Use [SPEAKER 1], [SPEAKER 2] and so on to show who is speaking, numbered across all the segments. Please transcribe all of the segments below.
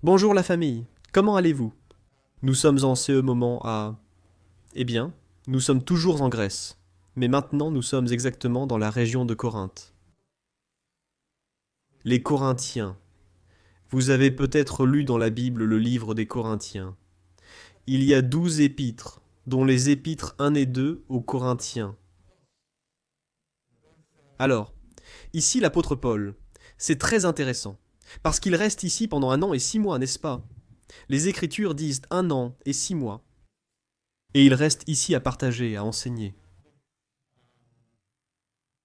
[SPEAKER 1] Bonjour la famille, comment allez-vous? Nous sommes en ce moment à... Eh bien, nous sommes toujours en Grèce, mais maintenant nous sommes exactement dans la région de Corinthe. Les Corinthiens. Vous avez peut-être lu dans la Bible le livre des Corinthiens. Il y a 12 épîtres, dont les épîtres 1 et 2 aux Corinthiens. Alors, ici l'apôtre Paul, c'est très intéressant, parce qu'il reste ici pendant 1 an et 6 mois, n'est-ce pas? Les Écritures disent 1 an et 6 mois. Et il reste ici à partager, à enseigner.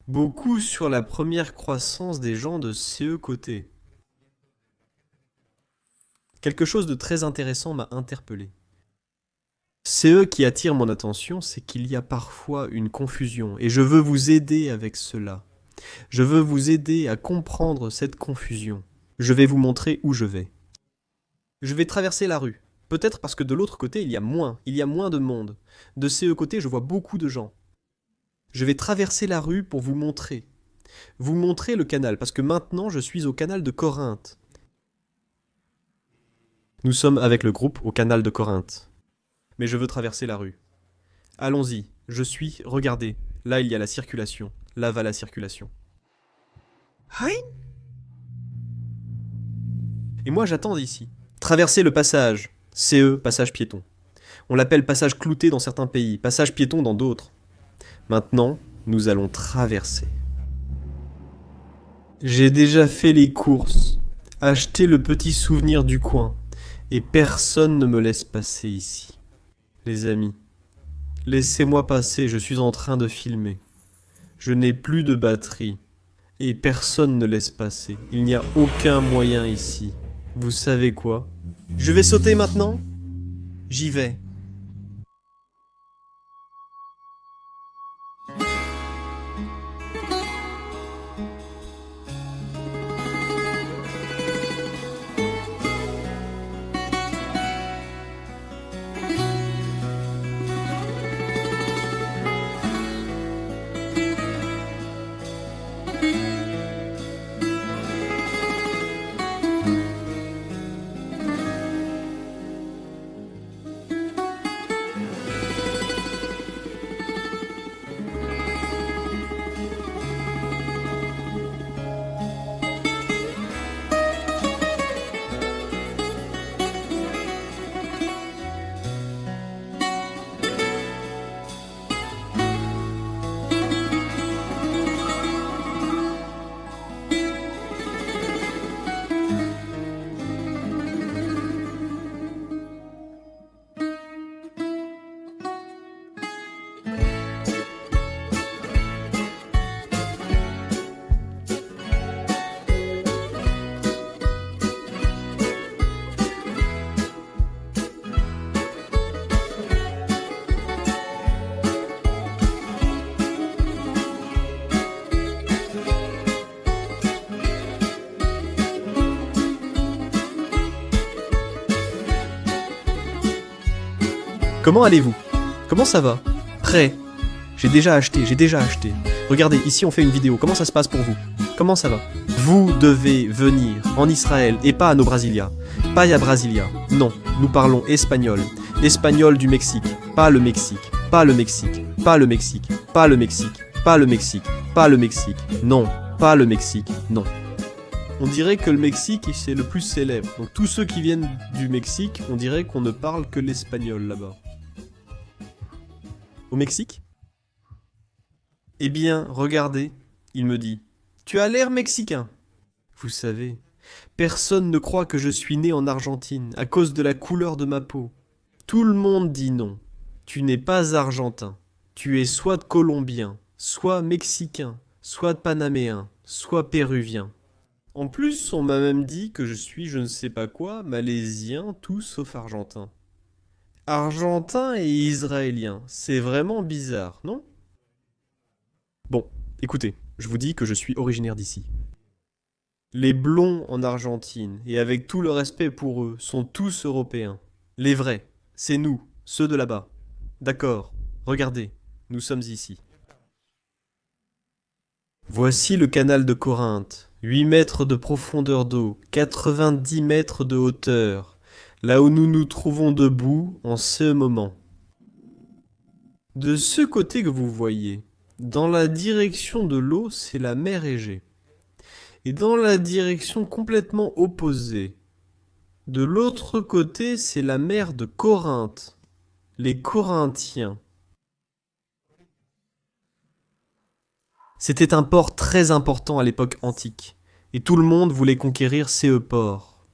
[SPEAKER 1] Beaucoup sur la première croissance des gens de ce côté. Quelque chose de très intéressant m'a interpellé. CE qui attire mon attention, c'est qu'il y a parfois une confusion, et je veux vous aider avec cela. Je veux vous aider à comprendre cette confusion. Je vais vous montrer où je vais. Je vais traverser la rue. Peut-être parce que de l'autre côté, il y a moins de monde. De CE côté, je vois beaucoup de gens. Je vais traverser la rue pour vous montrer. Vous montrer le canal, parce que maintenant je suis au canal de Corinthe. Nous sommes avec le groupe au canal de Corinthe. Mais je veux traverser la rue. Allons-y, regardez, là il y a la circulation, là va la circulation.
[SPEAKER 2] Hein?
[SPEAKER 1] Et moi j'attends ici. Traverser le passage, CE, passage piéton. On l'appelle passage clouté dans certains pays, passage piéton dans d'autres. Maintenant, nous allons traverser. J'ai déjà fait les courses, acheté le petit souvenir du coin, et personne ne me laisse passer ici. Les amis, laissez-moi passer, je suis en train de filmer. Je n'ai plus de batterie, et personne ne laisse passer. Il n'y a aucun moyen ici. Vous savez quoi? Je vais sauter maintenant? J'y vais. Comment allez-vous? Comment ça va? Prêt? J'ai déjà acheté. Regardez, ici on fait une vidéo. Comment ça se passe pour vous? Comment ça va? Vous devez venir en Israël et pas à nos Brasilia. Pas à Brasilia. Non, nous parlons espagnol. Espagnol du Mexique. Pas le Mexique. Pas le Mexique. Pas le Mexique. Pas le Mexique. Pas le Mexique. Pas le Mexique. Non, pas le Mexique. Non. On dirait que le Mexique, c'est le plus célèbre. Donc tous ceux qui viennent du Mexique, on dirait qu'on ne parle que l'espagnol là-bas. Au Mexique? Eh bien, regardez, il me dit. Tu as l'air mexicain. Vous savez, personne ne croit que je suis né en Argentine à cause de la couleur de ma peau. Tout le monde dit non. Tu n'es pas argentin. Tu es soit colombien, soit mexicain, soit panaméen, soit péruvien. En plus, on m'a même dit que je suis je ne sais pas quoi, malaisien, tout sauf argentin. Argentin et israélien, c'est vraiment bizarre, non? Bon, écoutez, je vous dis que je suis originaire d'ici. Les blonds en Argentine, et avec tout le respect pour eux, sont tous européens. Les vrais, c'est nous, ceux de là-bas. D'accord, regardez, nous sommes ici. Voici le canal de Corinthe, 8 mètres de profondeur d'eau, 90 mètres de hauteur, là où nous nous trouvons debout en ce moment. De ce côté que vous voyez, dans la direction de l'eau, c'est la mer Égée. Et dans la direction complètement opposée, de l'autre côté, c'est la mer de Corinthe, les Corinthiens. C'était un port très important à l'époque antique, et tout le monde voulait conquérir ce port.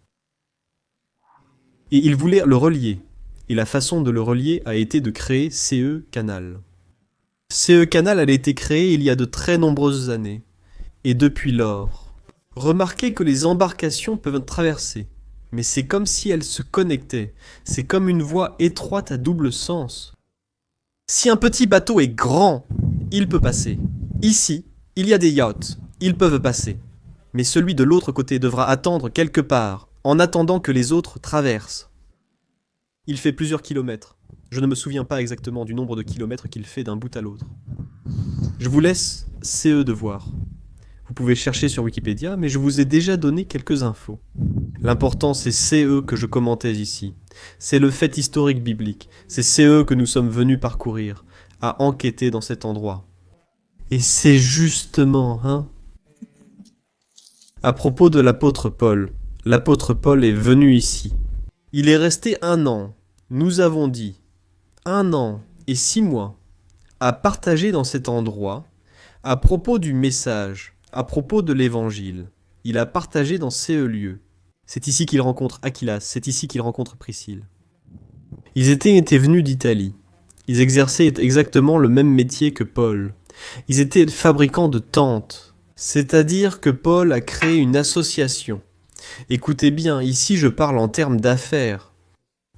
[SPEAKER 1] Et il voulait le relier, et la façon de le relier a été de créer CE Canal. CE Canal a été créé il y a de très nombreuses années, et depuis lors. Remarquez que les embarcations peuvent traverser, mais c'est comme si elles se connectaient, c'est comme une voie étroite à double sens. Si un petit bateau est grand, il peut passer. Ici, il y a des yachts, ils peuvent passer. Mais celui de l'autre côté devra attendre quelque part, en attendant que les autres traversent. Il fait plusieurs kilomètres. Je ne me souviens pas exactement du nombre de kilomètres qu'il fait d'un bout à l'autre. Je vous laisse CE de voir. Vous pouvez chercher sur Wikipédia, mais je vous ai déjà donné quelques infos. L'important, c'est CE que je commentais ici. C'est le fait historique biblique. C'est CE que nous sommes venus parcourir, à enquêter dans cet endroit. Et c'est justement, à propos de l'apôtre Paul. L'apôtre Paul est venu ici. Il est resté 1 an. Nous avons dit 1 an et 6 mois à partager dans cet endroit à propos du message, à propos de l'évangile. Il a partagé dans ces lieux. C'est ici qu'il rencontre Aquilas, c'est ici qu'il rencontre Priscille. Ils étaient venus d'Italie. Ils exerçaient exactement le même métier que Paul. Ils étaient fabricants de tentes. C'est-à-dire que Paul a créé une association. Écoutez bien, ici je parle en termes d'affaires.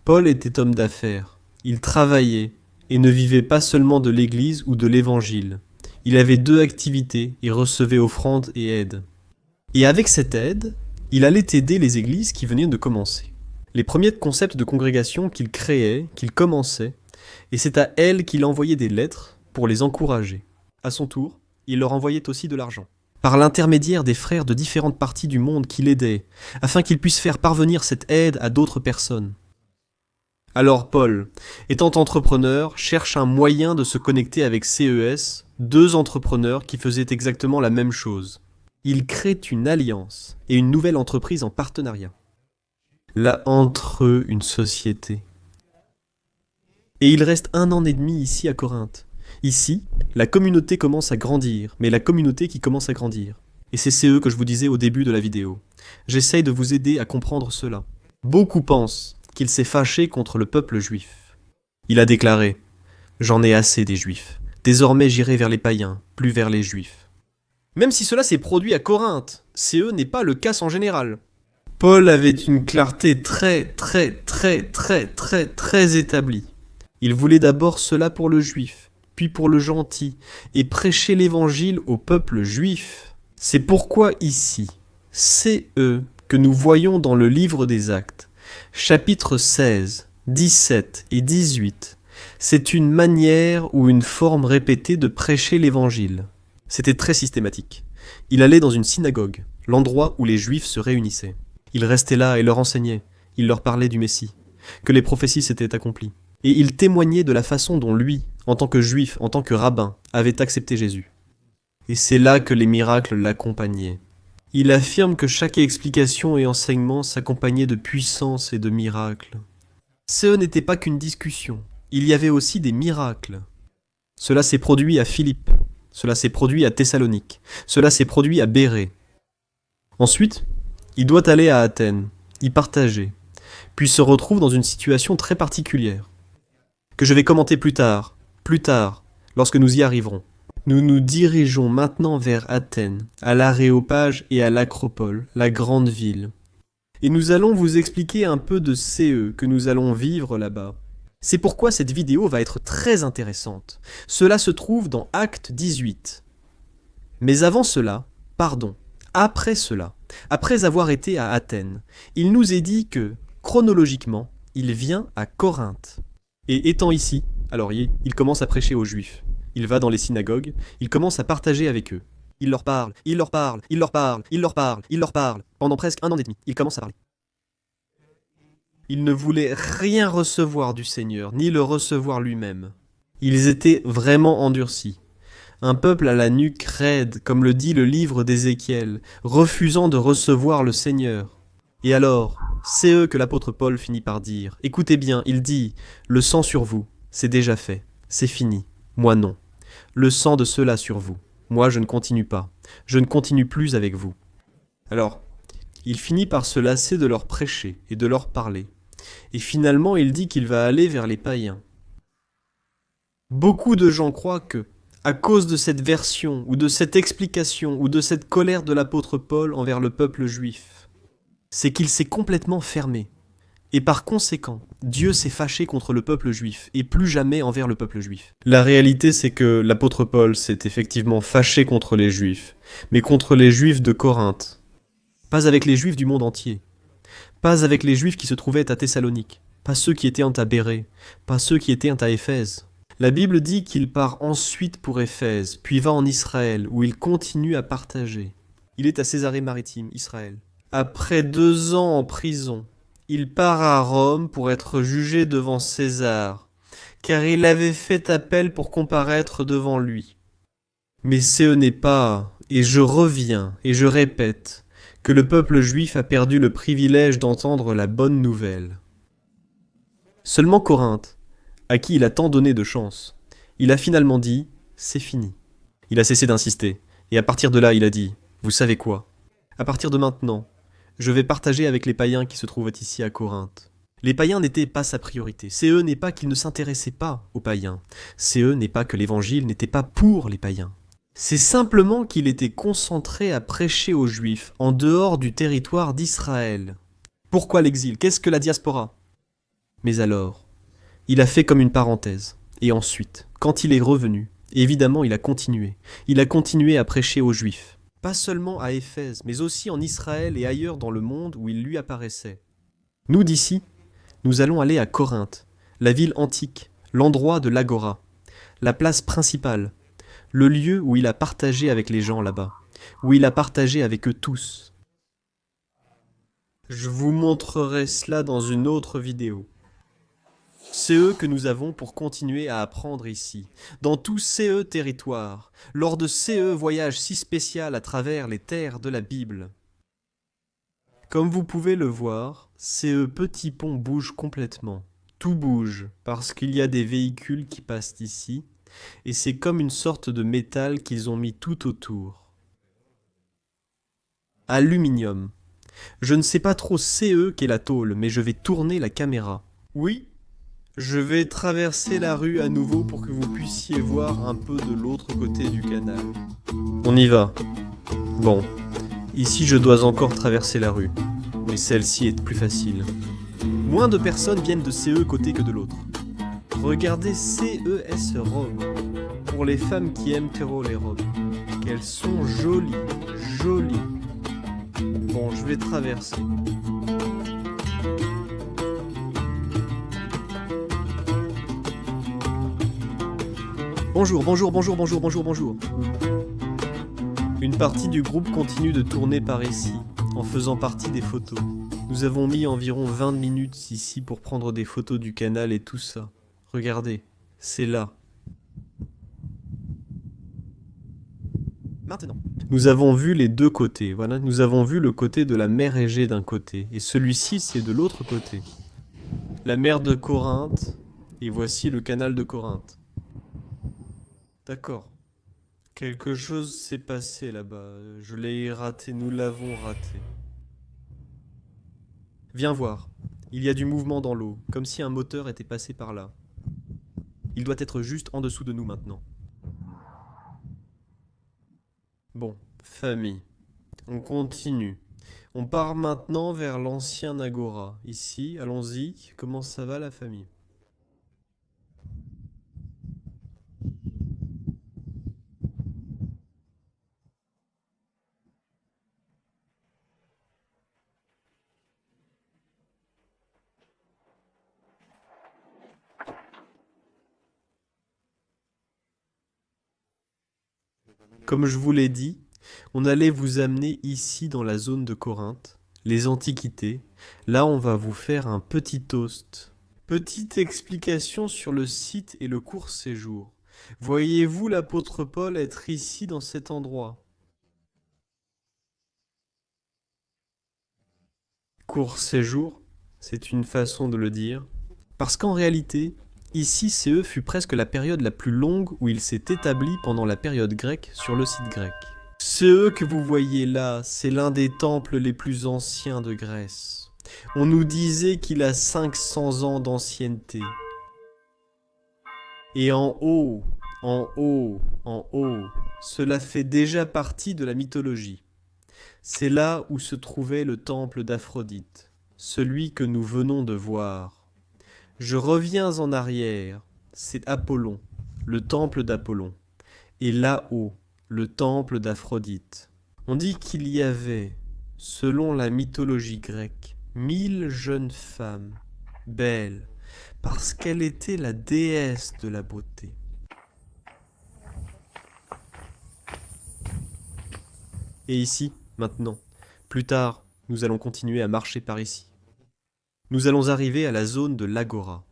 [SPEAKER 1] Paul était homme d'affaires. Il travaillait et ne vivait pas seulement de l'église ou de l'évangile. Il avait 2 activités et recevait offrandes et aides. Et avec cette aide, il allait aider les églises qui venaient de commencer. Les premiers concepts de congrégation qu'il créait, qu'il commençait, et c'est à elles qu'il envoyait des lettres pour les encourager. À son tour, il leur envoyait aussi de l'argent. Par l'intermédiaire des frères de différentes parties du monde qui l'aidaient, afin qu'ils puissent faire parvenir cette aide à d'autres personnes. Alors Paul, étant entrepreneur, cherche un moyen de se connecter avec CES, 2 entrepreneurs qui faisaient exactement la même chose. Il crée une alliance et une nouvelle entreprise en partenariat. Là entre eux, une société. Et il reste 1 an et demi ici à Corinthe. Ici, la communauté commence à grandir, mais la communauté qui commence à grandir. Et c'est CE que je vous disais au début de la vidéo. J'essaye de vous aider à comprendre cela. Beaucoup pensent qu'il s'est fâché contre le peuple juif. Il a déclaré « J'en ai assez des juifs. Désormais j'irai vers les païens, plus vers les juifs. » Même si cela s'est produit à Corinthe, CE n'est pas le cas en général. Paul avait une clarté très établie. Il voulait d'abord cela pour le juif, puis pour le gentil, et prêcher l'évangile au peuple juif. C'est pourquoi ici, CE que nous voyons dans le livre des Actes, chapitres 16, 17 et 18, c'est une manière ou une forme répétée de prêcher l'évangile. C'était très systématique. Il allait dans une synagogue, l'endroit où les Juifs se réunissaient. Il restait là et leur enseignait. Il leur parlait du Messie, que les prophéties s'étaient accomplies. Et il témoignait de la façon dont lui, en tant que Juif, en tant que rabbin, avait accepté Jésus. Et c'est là que les miracles l'accompagnaient. Il affirme que chaque explication et enseignement s'accompagnait de puissance et de miracles. Ce n'était pas qu'une discussion, il y avait aussi des miracles. Cela s'est produit à Philippe, cela s'est produit à Thessalonique, cela s'est produit à Bérée. Ensuite, il doit aller à Athènes, y partager, puis se retrouve dans une situation très particulière, que je vais commenter plus tard, lorsque nous y arriverons. Nous nous dirigeons maintenant vers Athènes, à l'Aréopage et à l'Acropole, la grande ville. Et nous allons vous expliquer un peu de CE que nous allons vivre là-bas. C'est pourquoi cette vidéo va être très intéressante. Cela se trouve dans Acte 18. Mais avant cela, après cela, après avoir été à Athènes, il nous est dit que, chronologiquement, il vient à Corinthe. Et étant ici, alors il commence à prêcher aux Juifs. Il va dans les synagogues, il commence à partager avec eux. Il leur parle, il leur parle, il leur parle, il leur parle, il leur parle. Pendant presque 1 an et demi, il commence à parler. Ils ne voulaient rien recevoir du Seigneur, ni le recevoir lui-même. Ils étaient vraiment endurcis. Un peuple à la nuque raide, comme le dit le livre d'Ézéchiel, refusant de recevoir le Seigneur. Et alors, c'est eux que l'apôtre Paul finit par dire. Écoutez bien, il dit, le sang sur vous, c'est déjà fait, c'est fini, moi non. Le sang de ceux-là sur vous, moi je ne continue pas, je ne continue plus avec vous. Alors, il finit par se lasser de leur prêcher et de leur parler. Et finalement, il dit qu'il va aller vers les païens. Beaucoup de gens croient que, à cause de cette version, ou de cette explication, ou de cette colère de l'apôtre Paul envers le peuple juif, c'est qu'il s'est complètement fermé. Et par conséquent, Dieu s'est fâché contre le peuple juif, et plus jamais envers le peuple juif. La réalité, c'est que l'apôtre Paul s'est effectivement fâché contre les juifs, mais contre les juifs de Corinthe. Pas avec les juifs du monde entier. Pas avec les juifs qui se trouvaient à Thessalonique. Pas ceux qui étaient à Bérée. Pas ceux qui étaient à Éphèse. La Bible dit qu'il part ensuite pour Éphèse, puis va en Israël, où il continue à partager. Il est à Césarée-Maritime, Israël. Après 2 ans en prison, il part à Rome pour être jugé devant César, car il avait fait appel pour comparaître devant lui. Mais ce n'est pas, et je reviens, et je répète, que le peuple juif a perdu le privilège d'entendre la bonne nouvelle. Seulement Corinthe, à qui il a tant donné de chance, il a finalement dit « c'est fini ». Il a cessé d'insister, et à partir de là il a dit « vous savez quoi ? À partir de maintenant, je vais partager avec les païens qui se trouvaient ici à Corinthe. » Les païens n'étaient pas sa priorité. C'est eux n'est pas qu'il ne s'intéressait pas aux païens. C'est eux n'est pas que l'évangile n'était pas pour les païens. C'est simplement qu'il était concentré à prêcher aux Juifs en dehors du territoire d'Israël. Pourquoi l'exil ? Qu'est-ce que la diaspora ? Mais alors, il a fait comme une parenthèse. Et ensuite, quand il est revenu, évidemment il a continué. Il a continué à prêcher aux Juifs. Pas seulement à Éphèse, mais aussi en Israël et ailleurs dans le monde où il lui apparaissait. Nous d'ici, nous allons aller à Corinthe, la ville antique, l'endroit de l'Agora, la place principale, le lieu où il a partagé avec les gens là-bas, où il a partagé avec eux tous. Je vous montrerai cela dans une autre vidéo. C'est eux que nous avons pour continuer à apprendre ici, dans tous ces territoires, lors de ces voyages si spéciaux à travers les terres de la Bible. Comme vous pouvez le voir, ces petits ponts bougent complètement. Tout bouge, parce qu'il y a des véhicules qui passent ici, et c'est comme une sorte de métal qu'ils ont mis tout autour. Aluminium. Je ne sais pas trop qu'est la tôle, mais je vais tourner la caméra. Oui, je vais traverser la rue à nouveau pour que vous puissiez voir un peu de l'autre côté du canal. On y va. Bon, ici je dois encore traverser la rue, mais celle-ci est plus facile. Moins de personnes viennent de CE côté que de l'autre. Regardez CES robes. Pour les femmes qui aiment trop les robes. Qu'elles sont jolies, jolies. Bon, je vais traverser. Bonjour, bonjour, bonjour, bonjour, bonjour, bonjour. Une partie du groupe continue de tourner par ici, en faisant partie des photos. Nous avons mis environ 20 minutes ici pour prendre des photos du canal et tout ça. Regardez, c'est là. Maintenant. Nous avons vu les deux côtés, voilà. Nous avons vu le côté de la mer Égée d'un côté, et celui-ci c'est de l'autre côté. La mer de Corinthe, et voici le canal de Corinthe. D'accord. Quelque chose s'est passé là-bas. Je l'ai raté, nous l'avons raté. Viens voir. Il y a du mouvement dans l'eau, comme si un moteur était passé par là. Il doit être juste en dessous de nous maintenant. Bon, famille. On continue. On part maintenant vers l'ancien Agora. Ici, allons-y. Comment ça va la famille ? Comme je vous l'ai dit, On allait vous amener ici dans la zone de Corinthe, les Antiquités. Là, on va vous faire un petit toast. Petite explication sur le site et le court séjour. Voyez-vous l'apôtre Paul être ici dans cet endroit? Court séjour, c'est une façon de le dire. Parce qu'en réalité, ici CE fut presque la période la plus longue où il s'est établi pendant la période grecque sur le site grec. CE que vous voyez là, c'est l'un des temples les plus anciens de Grèce. On nous disait qu'il a 500 ans d'ancienneté. Et en haut, en haut, en haut, cela fait déjà partie de la mythologie. C'est là où se trouvait le temple d'Aphrodite, celui que nous venons de voir. Je reviens en arrière, c'est Apollon, le temple d'Apollon. Et là-haut, le temple d'Aphrodite. On dit qu'il y avait, selon la mythologie grecque, 1000 jeunes femmes, belles, parce qu'elle était la déesse de la beauté. Et ici, maintenant, plus tard, nous allons continuer à marcher par ici. Nous allons arriver à la zone de l'Agora.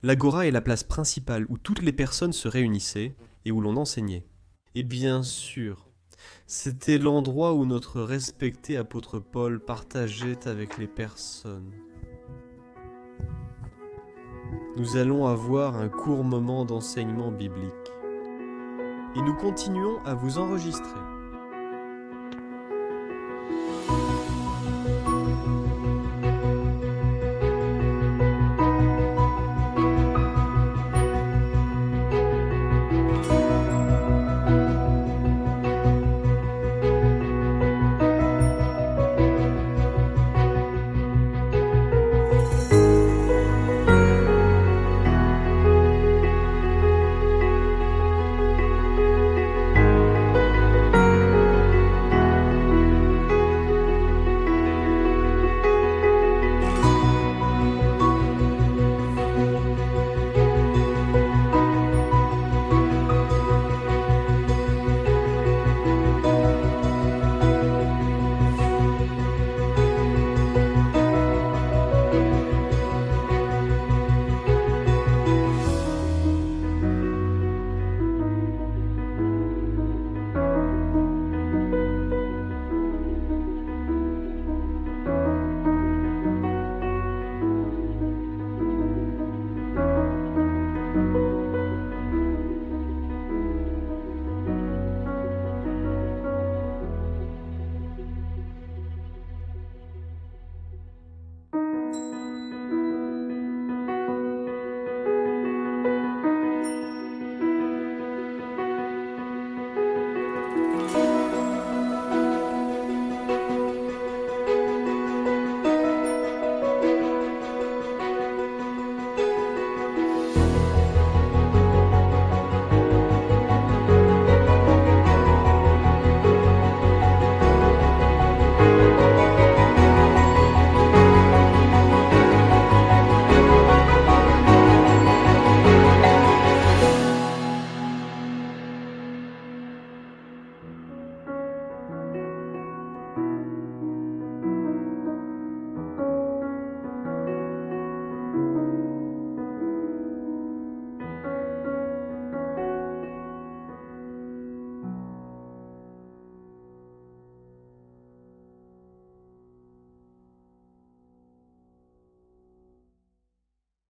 [SPEAKER 1] L'Agora est la place principale où toutes les personnes se réunissaient et où l'on enseignait. Et bien sûr, c'était l'endroit où notre respecté apôtre Paul partageait avec les personnes. Nous allons avoir un court moment d'enseignement biblique. Et nous continuons à vous enregistrer.